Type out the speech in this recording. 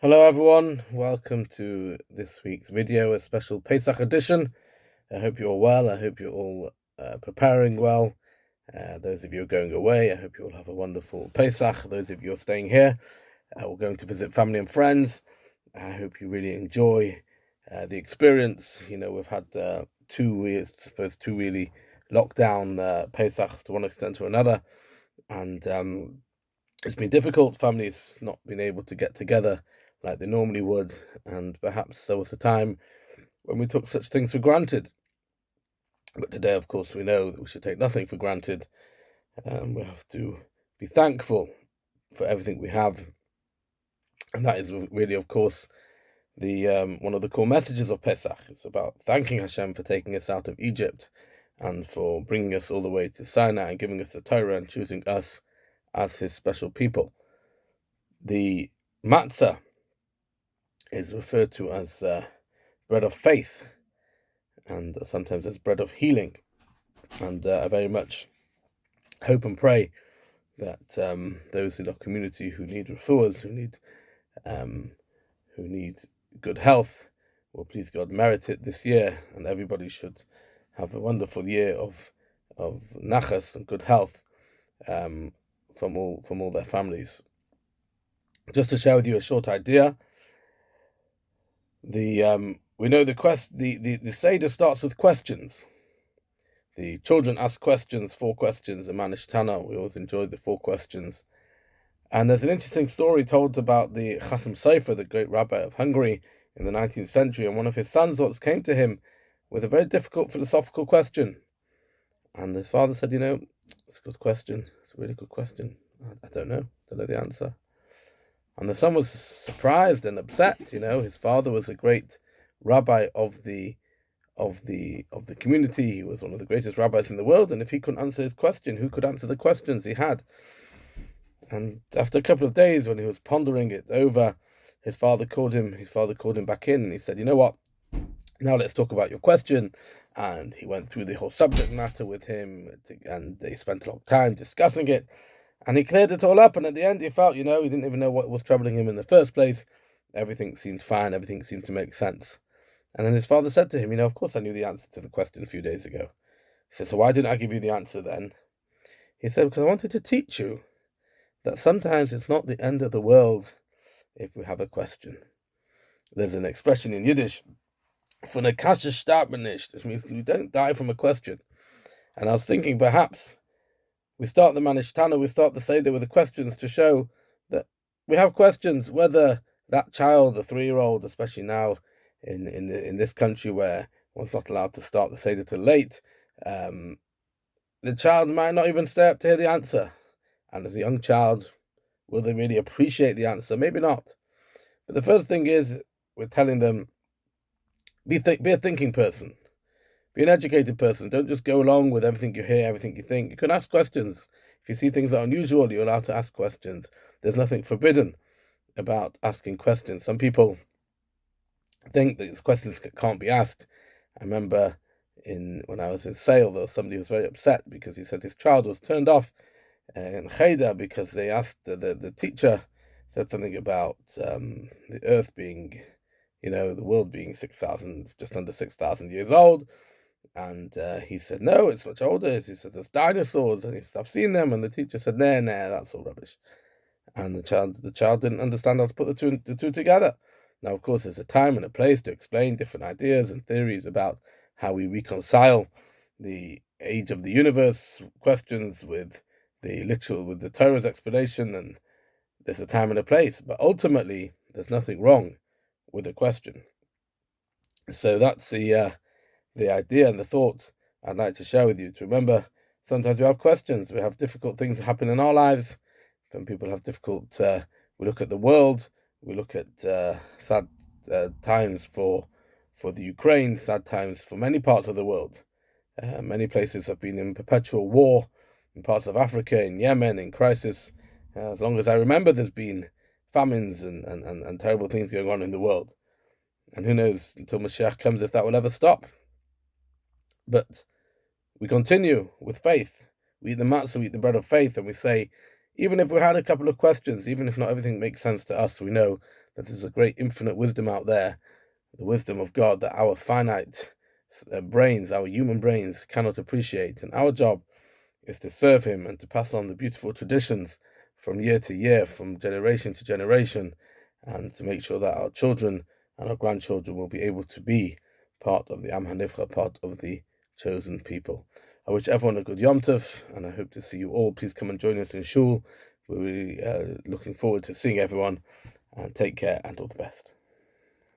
Hello everyone, welcome to this week's video, a special Pesach edition. I hope you're all well, I hope you're all preparing well. Those of you who are going away, I hope you all have a wonderful Pesach. Those of you who are staying here, we're going to visit family and friends. I hope you really enjoy the experience. You know, we've had two really lockdown Pesachs to one extent or another, and it's been difficult. Families not being able to get together like they normally would, and perhaps there was a time when we took such things for granted. But today, of course, we know that we should take nothing for granted. We have to be thankful for everything we have, and that is really, of course, the one of the core messages of Pesach. It's about thanking Hashem for taking us out of Egypt and for bringing us all the way to Sinai and giving us the Torah and choosing us as His special people. The matzah is referred to as bread of faith, and sometimes as bread of healing. And I very much hope and pray that those in our community who need refuahs, who need good health, will please God merit it this year, and everybody should have a wonderful year of nachas and good health from all their families. Just to share with you a short idea. We know the Seder starts with questions. The children ask questions, 4 questions, the Manish Tana. We always enjoyed the 4 questions. And there's an interesting story told about the Chasam Sofer, the great rabbi of Hungary in the 19th century, and one of his sons once came to him with a very difficult philosophical question. And his father said, it's a good question. It's a really good question. I don't know the answer. And the son was surprised and upset. His father was a great rabbi of the community. He was one of the greatest rabbis in the world, and if he couldn't answer his question, who could answer the questions he had? And after a couple of days, when he was pondering it over, his father called him back in, and he said, "You know what? Now let's talk about your question." And he went through the whole subject matter with him, and they spent a long time discussing it. And he cleared it all up, and at the end he felt, he didn't even know what was troubling him in the first place. Everything seemed fine, everything seemed to make sense. And then his father said to him, of course I knew the answer to the question a few days ago. He said, so why didn't I give you the answer then? He said, because I wanted to teach you that sometimes it's not the end of the world if we have a question. There's an expression in Yiddish, von der Kasche starb man nicht, which means we don't die from a question. And I was thinking perhaps we start the Manish Tana, we start the Seder with the questions to show that we have questions, whether that child, the 3-year-old, especially now in this country where one's not allowed to start the Seder till late, the child might not even stay up to hear the answer. And as a young child, will they really appreciate the answer? Maybe not. But the first thing is, we're telling them, be a thinking person. Be an educated person. Don't just go along with everything you hear, everything you think. You can ask questions. If you see things that are unusual, you're allowed to ask questions. There's nothing forbidden about asking questions. Some people think that these questions can't be asked. I remember when I was in Sale, there was somebody who was very upset because he said his child was turned off in Cheder because they asked the teacher said something about the earth being, the world being just under 6,000 years old. And he said, no, it's much older. He said, there's dinosaurs. And he said, I've seen them. And the teacher said, nah, that's all rubbish. And the child didn't understand how to put the two together. Now, of course, there's a time and a place to explain different ideas and theories about how we reconcile the age of the universe questions with the Torah's explanation. And there's a time and a place. But ultimately, there's nothing wrong with a question. So that's the idea and the thought I'd like to share with you. To remember, sometimes we have questions. We have difficult things that happen in our lives. Some people have difficult. We look at the world. We look at sad times for the Ukraine. Sad times for many parts of the world. Many places have been in perpetual war. In parts of Africa, in Yemen, in crisis. As long as I remember, there's been famines and terrible things going on in the world. And who knows until Mashiach comes if that will ever stop. But we continue with faith. We eat the matzah, we eat the bread of faith, and we say, even if we had a couple of questions, even if not everything makes sense to us, we know that there's a great infinite wisdom out there, the wisdom of God that our finite brains, our human brains, cannot appreciate. And our job is to serve him and to pass on the beautiful traditions from year to year, from generation to generation, and to make sure that our children and our grandchildren will be able to be part of the Am HaNivcha, part of the chosen people. I wish everyone a good Yom Tov, and I hope to see you all. Please come and join us in Shul. We're really looking forward to seeing everyone, and take care and all the best.